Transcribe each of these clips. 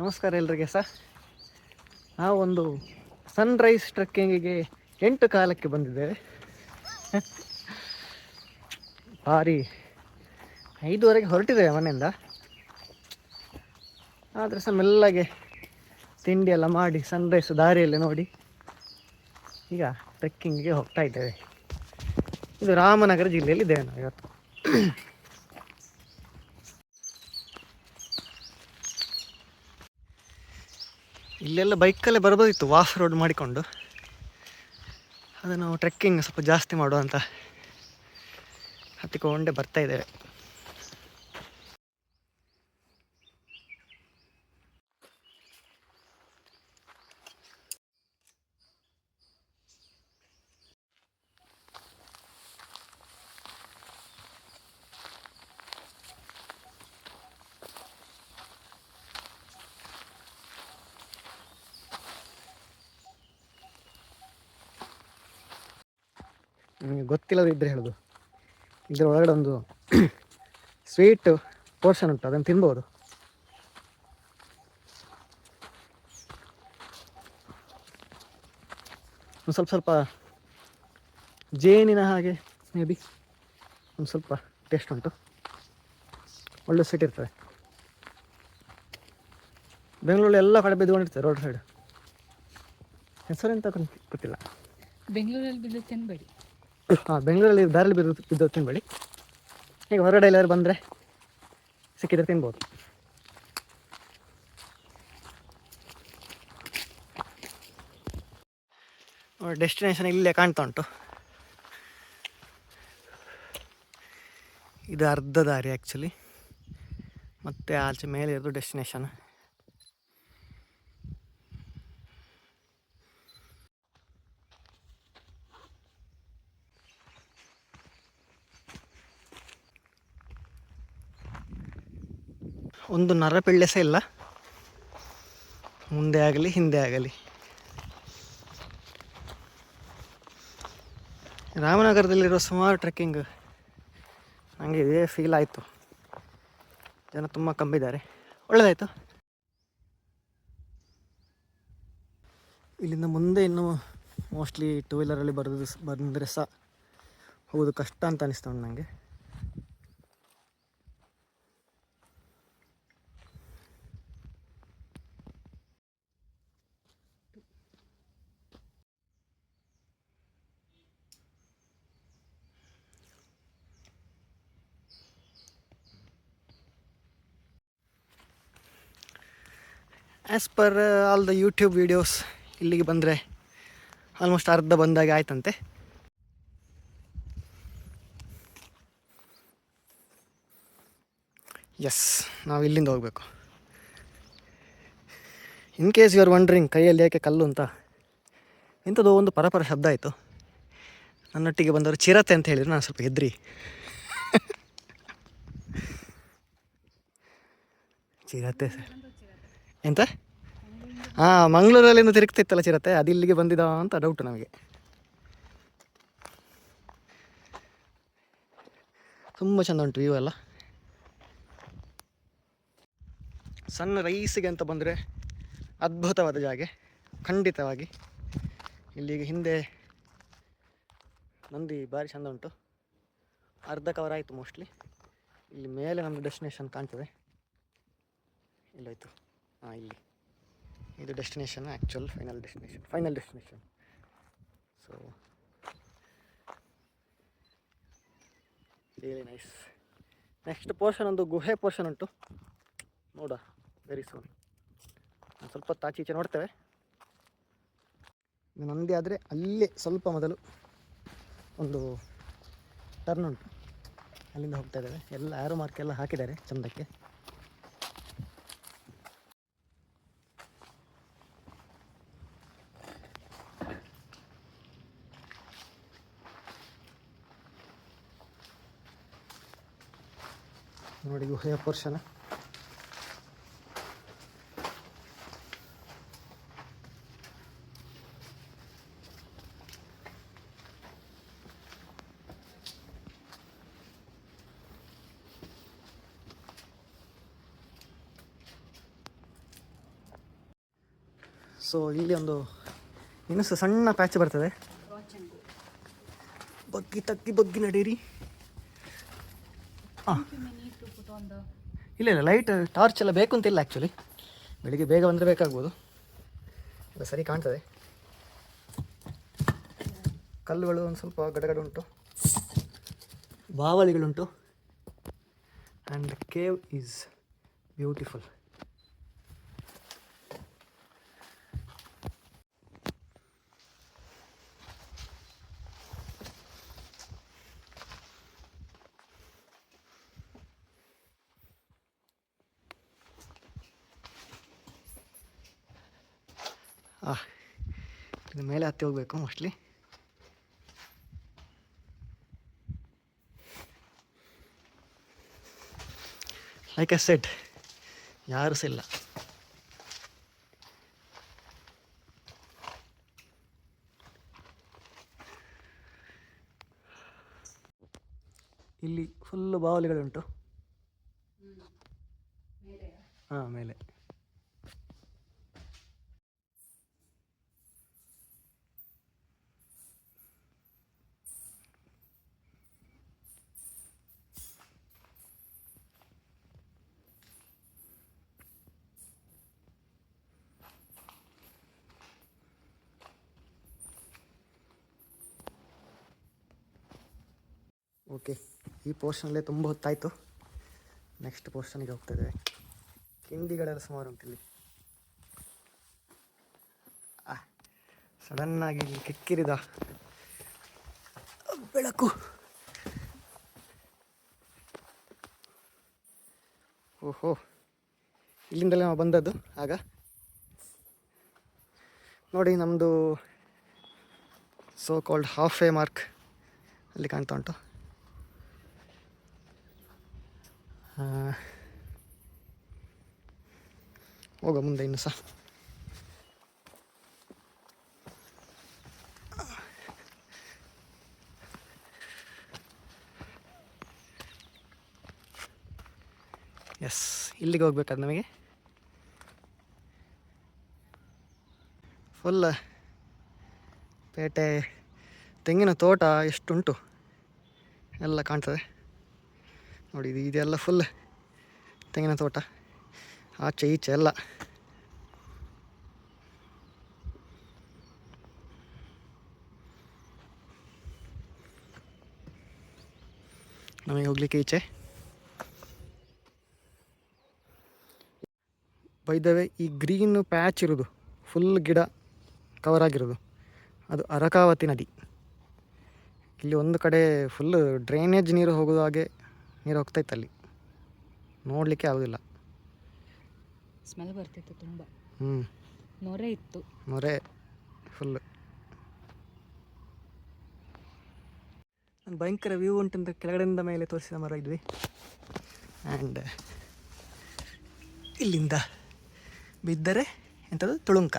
ನಮಸ್ಕಾರ ಎಲ್ರಿಗೆ ಸಹ. ನಾವು ಒಂದು ಸನ್ರೈಸ್ ಟ್ರೆಕ್ಕಿಂಗಿಗೆ 8 ಕಾಲಕ್ಕೆ ಬಂದಿದ್ದೇವೆ. ಭಾರಿ 5ವರೆಗೆ ಹೊರಟಿದ್ದೇವೆ ಮನೆಯಿಂದ. ಆದರೆ ಸಹ ಮೆಲ್ಲಗೆ ತಿಂಡಿ ಎಲ್ಲ ಮಾಡಿ ಸನ್ರೈಸ್ ದಾರಿಯಲ್ಲಿ ನೋಡಿ ಈಗ ಟ್ರೆಕ್ಕಿಂಗಿಗೆ ಹೋಗ್ತಾ ಇದ್ದೇವೆ. ಇದು ರಾಮನಗರ ಜಿಲ್ಲೆಯಲ್ಲಿ ಇದ್ದೇವೆ ನಾವು ಇವತ್ತು. ಇಲ್ಲೆಲ್ಲ ಬೈಕಲ್ಲೇ ಬರ್ಬೋದಿತ್ತು, ವಾಫ್ ರೋಡ್ ಮಾಡಿಕೊಂಡು. ಅದು ನಾವು ಟ್ರೆಕ್ಕಿಂಗ್ ಸ್ವಲ್ಪ ಜಾಸ್ತಿ ಮಾಡುವಂತ ಹತ್ತಿಕೊಂಡೇ ಬರ್ತಾ ಇದ್ದೇವೆ. ನಿಮಗೆ ಗೊತ್ತಿಲ್ಲದಿದ್ದರೆ ಹೇಳೋದು, ಇದರ ಒಳಗಡೆ ಒಂದು ಸ್ವೀಟ್ ಪೋರ್ಷನ್ ಉಂಟು, ಅದನ್ನು ತಿನ್ಬೋದು. ಒಂದು ಸ್ವಲ್ಪ ಜೇನಿನ ಹಾಗೆ ಮೇ ಬಿ ಒಂದು ಸ್ವಲ್ಪ ಟೇಸ್ಟ್ ಉಂಟು, ಒಳ್ಳೆ ಸ್ವೀಟ್ ಇರ್ತದೆ. ಬೆಂಗಳೂರಲ್ಲಿ ಎಲ್ಲ ಕಡೆ ಬಿದ್ದುಕೊಂಡಿರ್ತದೆ ರೋಡ್ ಸೈಡ್. ಹೆಸರು ಎಂತ ಗೊತ್ತಿಲ್ಲ. ಬೆಂಗಳೂರಲ್ಲಿ ಬಿದ್ದು ತಿನ್ಬೇಡಿ. ಬೆಂಗಳೂರಲ್ಲಿ ದಾರಲ್ಲಿ ಬಿದ್ದು ತಿನ್ಬೇಡಿ. ಈಗ ಹೊರಗಡೆ ಎಲ್ಲರೂ ಬಂದರೆ ಸಿಕ್ಕಿದ್ರೆ ತಿನ್ಬೋದು. ಡೆಸ್ಟಿನೇಷನ್ ಇಲ್ಲೇ ಕಾಣ್ತಾ ಉಂಟು. ಇದು ಅರ್ಧ ದಾರಿ ಆ್ಯಕ್ಚುಲಿ, ಮತ್ತೆ ಆಚೆ ಮೇಲೆ ಇರೋದು ಡೆಸ್ಟಿನೇಷನ್. ಒಂದು ನರಪಿಳ್ಳೆ ಸಹ ಇಲ್ಲ, ಮುಂದೆ ಆಗಲಿ ಹಿಂದೆ ಆಗಲಿ. ರಾಮನಗರದಲ್ಲಿರೋ ಸುಮಾರು ಟ್ರೆಕ್ಕಿಂಗ್ ನನಗೆ ಇದೇ ಫೀಲ್ ಆಯಿತು. ಜನ ತುಂಬ ಕಮ್ಮಿದ್ದಾರೆ, ಒಳ್ಳೆಯದಾಯಿತು. ಇಲ್ಲಿಂದ ಮುಂದೆ ಇನ್ನು ಮೋಸ್ಟ್ಲಿ 2 ವೀಲರಲ್ಲಿ ಬಂದರೆ ಸಹ ಹೋಗೋದು ಕಷ್ಟ ಅಂತ ಅನಿಸ್ತಾ ಉಂಟು ನನಗೆ. As per all the YouTube videos ಇಲ್ಲಿಗೆ ಬಂದರೆ ಆಲ್ಮೋಸ್ಟ್ ಅರ್ಧ ಬಂದಾಗೆ ಆಯ್ತಂತೆ. ಎಸ್, ನಾವು ಇಲ್ಲಿಂದ ಹೋಗಬೇಕು. In case you are wondering ಕೈಯಲ್ಲಿ ಯಾಕೆ ಕಲ್ಲು ಅಂತ, ಇಂಥದ್ದು ಒಂದು ಪರಪರ ಶಬ್ದ ಆಯಿತು. ನನ್ನೊಟ್ಟಿಗೆ ಬಂದವರು ಚಿರತೆ ಅಂತ ಹೇಳಿದ್ರು, ನಾನು ಸ್ವಲ್ಪ ಹೆದ್ರಿ. ಚಿರತೆ ಸರ್ ಎಂತ? ಮಂಗಳೂರಲ್ಲಿಂದ ತಿರುಗ್ತಿತ್ತಲ್ಲ ಚಿರತೆ, ಅದು ಇಲ್ಲಿಗೆ ಬಂದಿದ ಅಂತ ಡೌಟ್ ನಮಗೆ. ತುಂಬ ಚೆಂದ ಉಂಟು ವ್ಯೂ ಎಲ್ಲ. ಸಣ್ಣ ರೈಸಿಗೆ ಅಂತ ಬಂದರೆ ಅದ್ಭುತವಾದ ಜಾಗ ಖಂಡಿತವಾಗಿ. ಇಲ್ಲಿಗೆ ಹಿಂದೆ ನಂದಿ ಭಾರಿ ಚೆಂದ ಉಂಟು. ಅರ್ಧ ಕವರ್ ಆಯಿತು ಮೋಸ್ಟ್ಲಿ. ಇಲ್ಲಿ ಮೇಲೆ ನಮ್ಮದು ಡೆಸ್ಟಿನೇಷನ್ ಕಾಣ್ತದೆ. ಇಲ್ಲಾಯಿತು, ಇಲ್ಲಿ ಇದು destination, actual final destination. So really nice. Next portion ಒಂದು ಗುಹೆ ಪೋರ್ಷನ್ ಉಂಟು, ನೋಡ ವೆರಿ ಸೂನ್. ಸ್ವಲ್ಪ ಹೊತ್ತು ಆಚೆ ಈಚೆ ನೋಡ್ತೇವೆ. ನಂದಿ ಆದರೆ ಅಲ್ಲೇ ಸ್ವಲ್ಪ ಮೊದಲು ಒಂದು ಟರ್ನ್ ಉಂಟು, ಅಲ್ಲಿಂದ ಹೋಗ್ತಾ ಇದ್ದೇವೆ. ಎಲ್ಲ ಆರೋ ಮಾರ್ಕ್ ಎಲ್ಲ ಹಾಕಿದ್ದಾರೆ ಚಂದಕ್ಕೆ. ನೋಡಿ ಗುಹೆಯ ಪೋರ್ಷನ್. ಸೊ ಇಲ್ಲಿ ಒಂದು ಇನ್ನೂ ಸಣ್ಣ ಪ್ಯಾಚ್ ಬರ್ತದೆ. ಬಗ್ಗಿ ನಡೀರಿ. ಹಾಂ, ಇಲ್ಲ ಲೈಟ್ ಟಾರ್ಚ್ ಎಲ್ಲ ಬೇಕು ಅಂತಿಲ್ಲ ಆ್ಯಕ್ಚುಲಿ. ಬೆಳಿಗ್ಗೆ ಬೇಗ ಬಂದರೆ ಬೇಕಾಗ್ಬೋದು. ಅದು ಸರಿ ಕಾಣ್ತದೆ. ಕಲ್ಲುಗಳು ಒಂದು ಸ್ವಲ್ಪ ಗಡಗಡ ಉಂಟು, ಬಾವಲಿಗಳುಂಟು. And the cave is beautiful. ಇದು ಮೇಲೆ ಹತ್ತಿ ಹೋಗಬೇಕು ಮೋಸ್ಟ್ಲಿ. ಲೈಕ್ ಐ ಸೆಡ್, ಯಾರು ಸಹ ಇಲ್ಲ. ಇಲ್ಲಿ ಫುಲ್ಲು ಬಾವಲಿಗಳುಂಟು. ಹಾಂ, ಮೇಲೆ. ಓಕೆ, ಈ ಪೋರ್ಷನಲ್ಲೇ ತುಂಬ ಹೊತ್ತಾಯಿತು. ನೆಕ್ಸ್ಟ್ ಪೋರ್ಷನ್ಗೆ ಹೋಗ್ತಾ ಇದ್ದೇವೆ. ಕಿಂಡಿಗಳೆಲ್ಲ ಸುಮಾರು ಉಂಟು ಇಲ್ಲಿ. ಸಡನ್ನಾಗಿ ಕಿಕ್ಕಿರಿದ ಬೆಳಕು. ಓಹೋ, ಇಲ್ಲಿಂದಲೇ ನಾವು ಬಂದದ್ದು. ಆಗ ನೋಡಿ, ನಮ್ಮದು so called half way mark ಅಲ್ಲಿ ಕಾಣ್ತಾ ಉಂಟು. ಹೋಗ ಮುಂದೆ ಇನ್ನು ಸಹ. ಎಸ್, ಇಲ್ಲಿಗೆ ಹೋಗ್ಬೇಕಾದ್ರೆ ನಮಗೆ ಫುಲ್ ಪೇಟೆ, ತೆಂಗಿನ ತೋಟ ಎಷ್ಟುಂಟು ಎಲ್ಲ ಕಾಣ್ತದೆ ನೋಡಿ. ಇದೆಲ್ಲ ಫುಲ್ ತೆಂಗಿನ ತೋಟ, ಆಚೆ ಈಚೆ ಎಲ್ಲ. ನಮಗೆ ಹೋಗ್ಲಿಕ್ಕೆ ಈಚೆ. ಬೈದವೆ, ಈ ಗ್ರೀನ್ ಪ್ಯಾಚ್ ಇರೋದು, ಫುಲ್ ಗಿಡ ಕವರ್ ಆಗಿರೋದು, ಅದು ಅರಕಾವತಿ ನದಿ. ಇಲ್ಲಿ ಒಂದು ಕಡೆ ಫುಲ್ ಡ್ರೈನೇಜ್ ನೀರು ಹೋಗೋದು, ಹಾಗೆ ನೀರು ಹೋಗ್ತಾಯಿತ್ತು. ಅಲ್ಲಿ ನೋಡಲಿಕ್ಕೆ ಆಗೋದಿಲ್ಲ. ಸ್ಮೆಲ್ ಬರ್ತಿತ್ತು ತುಂಬ. ನೊರೆ ಇತ್ತು, ನೊರೆ ಫುಲ್. ಭಯಂಕರ ವ್ಯೂ ಉಂಟಂತ ಕೆಳಗಡೆಯಿಂದ ಮೇಲೆ ತೋರಿಸಿದ ಮರ ಇದ್ವಿ. ಆ್ಯಂಡ್ ಇಲ್ಲಿಂದ ಬಿದ್ದರೆ ಎಂಥದ್ದು ತುಳುಂಕ.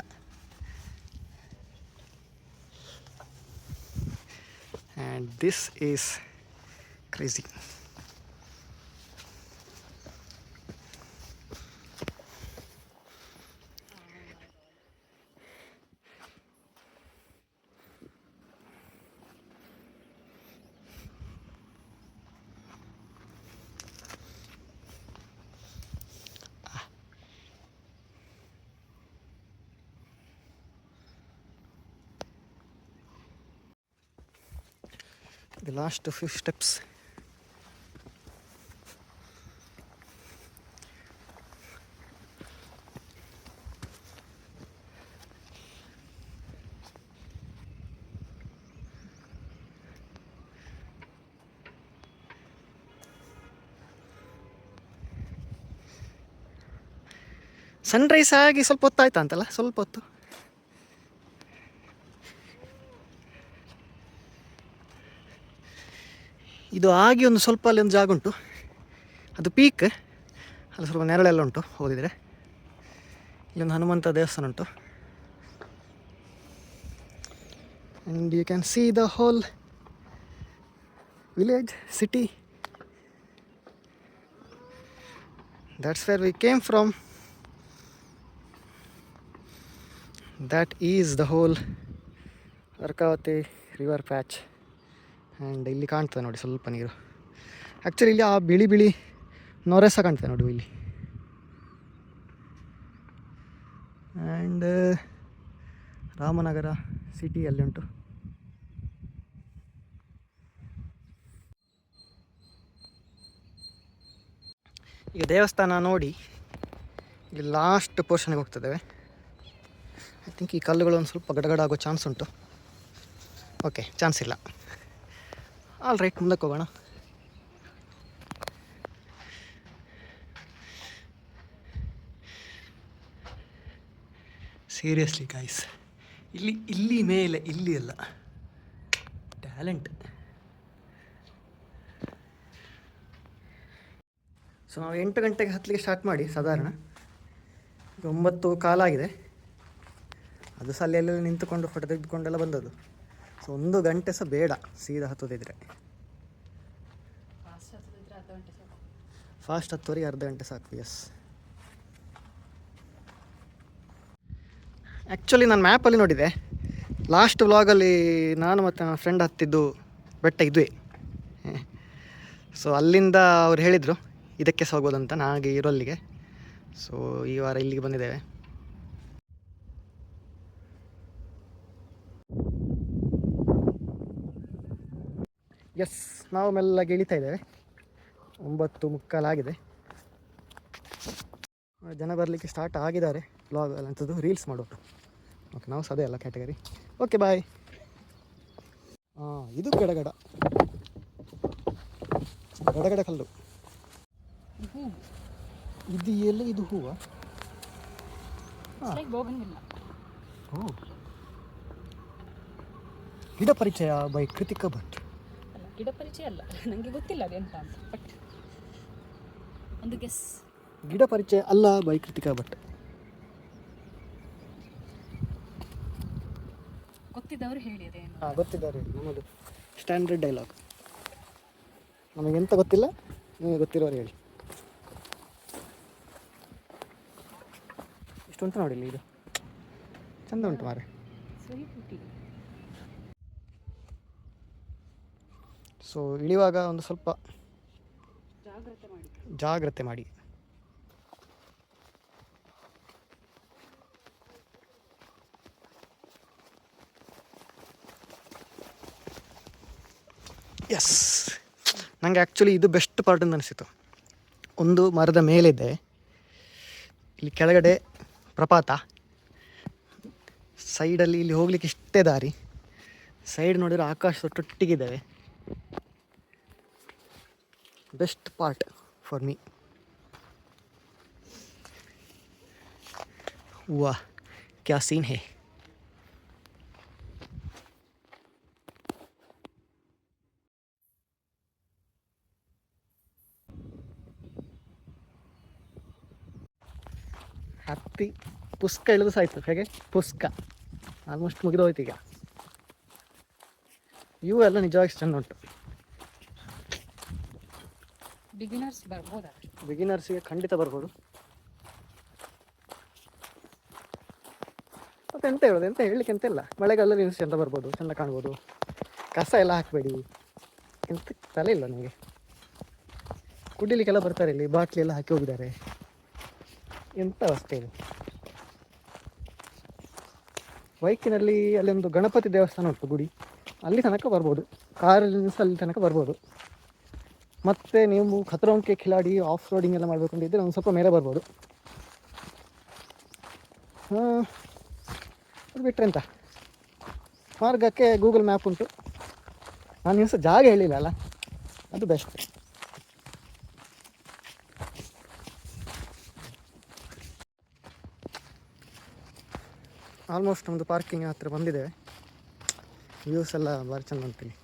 And this is crazy. The last few steps. Sunrise ಆಗಿ ಸ್ವಲ್ಪ ಹೊತ್ತಾಯ್ತಾ ಅಂತಲ್ಲ, ಸ್ವಲ್ಪ ಹೊತ್ತು. ಇದು ಆಗಿ ಒಂದು ಸ್ವಲ್ಪ ಅಲ್ಲಿ ಒಂದು ಜಾಗ ಉಂಟು, ಅದು ಪೀಕ್. ಅಲ್ಲಿ ಸ್ವಲ್ಪ ನೆರಳೆಲ್ಲ ಉಂಟು ಹೋದಿದ್ರೆ. ಇಲ್ಲೊಂದು ಹನುಮಂತ ದೇವಸ್ಥಾನ ಉಂಟು. And you can see the whole village, city. That's where we came from. That is the whole Arkavathi river patch. And ಇಲ್ಲಿ ಕಾಣ್ತದೆ ನೋಡಿ ಸ್ವಲ್ಪ ನೀರು. ಆ್ಯಕ್ಚುಲಿ ಇಲ್ಲಿ ಆ ಬಿಳಿ ಬಿಳಿ ನೊರೆ ಸಹ ಕಾಣ್ತದೆ ನೋಡಿ ಇಲ್ಲಿ. ಆ್ಯಂಡ್ ರಾಮನಗರ ಸಿಟಿ ಅಲ್ಲಿ ಉಂಟು. ಈಗ ದೇವಸ್ಥಾನ ನೋಡಿ ಇಲ್ಲಿ ಲಾಸ್ಟ್ ಪೋರ್ಷನ್ಗೆ ಹೋಗ್ತಿದ್ದೇವೆ. ಐ ಥಿಂಕ್ ಈ ಕಲ್ಲುಗಳು ಒಂದು ಸ್ವಲ್ಪ ಗಡಗಡ ಆಗೋ ಚಾನ್ಸ್ ಉಂಟು. ಓಕೆ, ಚಾನ್ಸ್ ಇಲ್ಲ. ಆಲ್ ರೈಟ್, ಮುಂದಕ್ಕೆ ಹೋಗೋಣ. ಸೀರಿಯಸ್ಲಿ ಗೈಸ್, ಇಲ್ಲಿ ಮೇಲೆ ಇಲ್ಲಿ ಅಲ್ಲ, ಟ್ಯಾಲೆಂಟ್. ಸೊ ನಾವು 8 ಗಂಟೆಗೆ ಹತ್ತಲಿಕ್ಕೆ ಸ್ಟಾರ್ಟ್ ಮಾಡಿ ಸಾಧಾರಣ 9 ಕಾಲಾಗಿದೆ. ಅದು ಸಹ ಅಲ್ಲೆಲ್ಲ ನಿಂತುಕೊಂಡು ಫೋಟೋ ತೆಗೆದುಕೊಂಡೆಲ್ಲ ಬಂದದ್ದು. ಸೊ 1 ಗಂಟೆ ಸಹ ಬೇಡ ಸೀದಾ ಹತ್ತೋದಿದ್ರೆ. ಫಾಸ್ಟ್ ಹತ್ತೋರಿಗೆ ಅರ್ಧ ಗಂಟೆ ಸಾಕು. ಎಸ್, ಆ್ಯಕ್ಚುಲಿ ನಾನು ಮ್ಯಾಪಲ್ಲಿ ನೋಡಿದೆ. ಲಾಸ್ಟ್ ವ್ಲಾಗಲ್ಲಿ ನಾನು ಮತ್ತು ನನ್ನ ಫ್ರೆಂಡ್ ಹತ್ತಿದ್ದು ಬೆಟ್ಟ ಇದ್ವಿ. ಸೊ ಅಲ್ಲಿಂದ ಅವ್ರು ಹೇಳಿದರು ಇದಕ್ಕೆ ಸಹ ಹೋಗೋದಂತ, ನನಗೆ ಇರೋಲ್ಲಿಗೆ. ಸೊ ಈ ವಾರ ಇಲ್ಲಿಗೆ ಬಂದಿದ್ದೇವೆ. ಎಸ್, ನಾವು ಮೆಲ್ಲಗೆ ಇಳಿತಾ ಇದ್ದೇವೆ. 9:45 ಆಗಿದೆ. ಜನ ಬರಲಿಕ್ಕೆ ಸ್ಟಾರ್ಟ್ ಆಗಿದ್ದಾರೆ. ವ್ಲಾಗ್ ಅಂಥದ್ದು ರೀಲ್ಸ್ ಮಾಡೋದು. ಓಕೆ, ನಾವು ಸದೇ ಅಲ್ಲ ಕ್ಯಾಟಗರಿ. ಓಕೆ, ಬಾಯ್. ಇದು ಗಡಗಡ ಕಲ್ಲು. ಇದು ಎಲ್ಲ ಇದು ಹೂವ. ಓ, ಗಿಡ ಪರಿಚಯ ಬೈ ಕೃತಿಕಾ ಭಟ್. ಗಿಡ ಪರಿಚಯ ಅಲ್ಲ, ನನಗೆ ಗೊತ್ತಿಲ್ಲ ಅದೆಂತ ಅಂತ, ಬಟ್ ಒಂದು ಗೆಸ್. ಗಿಡ ಪರಿಚಯ ಅಲ್ಲ ಬೈ ಕೃತಿಕಾ ಭಟ್. ಗೊತ್ತಿದ್ದವರು ಹೇಳಿ ಅದೇನು. ಗೊತ್ತಿದ್ದಾರೆ, ನಮ್ಮದು ಸ್ಟ್ಯಾಂಡರ್ಡ್ ಡೈಲಾಗ್. ನಮಗೆಂತ ಗೊತ್ತಿಲ್ಲ, ನಿಮಗೆ ಗೊತ್ತಿರೋರು ಹೇಳಿ. ಇಷ್ಟು ಉಂಟು ನೋಡಿ ಇಲ್ಲಿ, ಇದು ಚಂದ ಉಂಟು ಮಾರೆ. ಸೊ ಇಳಿಯುವಾಗ ಒಂದು ಸ್ವಲ್ಪ ಜಾಗ್ರತೆ ಮಾಡಿ. ಎಸ್, ನನಗೆ ಆ್ಯಕ್ಚುಲಿ ಇದು ಬೆಸ್ಟ್ ಪಾರ್ಟ್ ಅಂತ ಅನಿಸಿತು. ಒಂದು ಮರದ ಮೇಲಿದೆ, ಇಲ್ಲಿ ಕೆಳಗಡೆ ಪ್ರಪಾತ, ಸೈಡಲ್ಲಿ ಇಲ್ಲಿ ಹೋಗ್ಲಿಕ್ಕೆ ಇಷ್ಟೇ ದಾರಿ. ಸೈಡ್ ನೋಡಿದ್ರೆ ಆಕಾಶ ತೊಟ್ಟೊಟ್ಟಿಗಿದ್ದಾವೆ. Best part for me. ವಾಹ್, ಕ್ಯಾ ಸೀನ್ ಹೇ. ಹತ್ತಿ ಪುಸ್ಕ ಇಳಿದು ಸಾಯ್ತು. ಹೇಗೆ ಪುಸ್ಕ ಆಲ್ಮೋಸ್ಟ್ ಮುಗಿದೋಯ್ತು. ಈಗ ವ್ಯೂ ಎಲ್ಲ ನಿಜವಾಗಿ ಚೆಂದ ಉಂಟು. ಬಿಗಿನರ್ಸ್ಗೆ ಖಂಡಿತ ಬರ್ಬೋದು. ಮತ್ತೆ ಎಂತ ಹೇಳೋದು, ಎಂತ ಹೇಳಲಿಕ್ಕೆ ಎಂತ ಇಲ್ಲ. ಮಳೆಗಾಲದಲ್ಲಿ ಇನ್ನೂ ಚೆಂದ ಬರ್ಬೋದು, ಚೆಂದ ಕಾಣ್ಬೋದು. ಕಸ ಎಲ್ಲ ಹಾಕಬೇಡಿ, ಎಂತ ತಲೆ ಇಲ್ಲ ನನಗೆ. ಕುಡಿಲಿಕ್ಕೆಲ್ಲ ಬರ್ತಾರೆ, ಇಲ್ಲಿ ಬಾಟ್ಲಿ ಎಲ್ಲ ಹಾಕಿ ಹೋಗಿದ್ದಾರೆ. ಎಂಥ ಅವಸ್ಥೆ ಇದು. ಬೈಕಿನಲ್ಲಿ ಅಲ್ಲೊಂದು ಗಣಪತಿ ದೇವಸ್ಥಾನ ಉಂಟು, ಗುಡಿ, ಅಲ್ಲಿ ತನಕ ಬರ್ಬೋದು. ಕಾರಲ್ಲಿ ಅಲ್ಲಿ ತನಕ ಬರ್ಬೋದು. ಮತ್ತು ನೀವು ಖತರೋಂಕೆ ಖಿಲಾಡಿ ಆಫ್ ರೋಡಿಂಗ್ ಎಲ್ಲ ಮಾಡಬೇಕು ಅಂತಿದ್ದರೆ ಒಂದು ಸ್ವಲ್ಪ ಮೇಲೆ ಬರ್ಬೋದು. ಅದು ಬಿಟ್ಟರೆ ಎಂತ, ಮಾರ್ಗಕ್ಕೆ ಗೂಗಲ್ ಮ್ಯಾಪ್ ಉಂಟು. ನಾನು ಇನ್ನೂ ಸಹ ಜಾಗ ಹೇಳಿಲ್ಲ ಅಲ್ಲ, ಅದು ಬೆಸ್ಟ್. ಆಲ್ಮೋಸ್ಟ್ ನಮ್ಮದು ಪಾರ್ಕಿಂಗ್ ಹತ್ರ ಬಂದಿದ್ದೇವೆ. ವ್ಯೂಸ್ ಎಲ್ಲ ಭಾರಿ ಚೆಂದ ಉಂಟು ಇಲ್ಲಿ.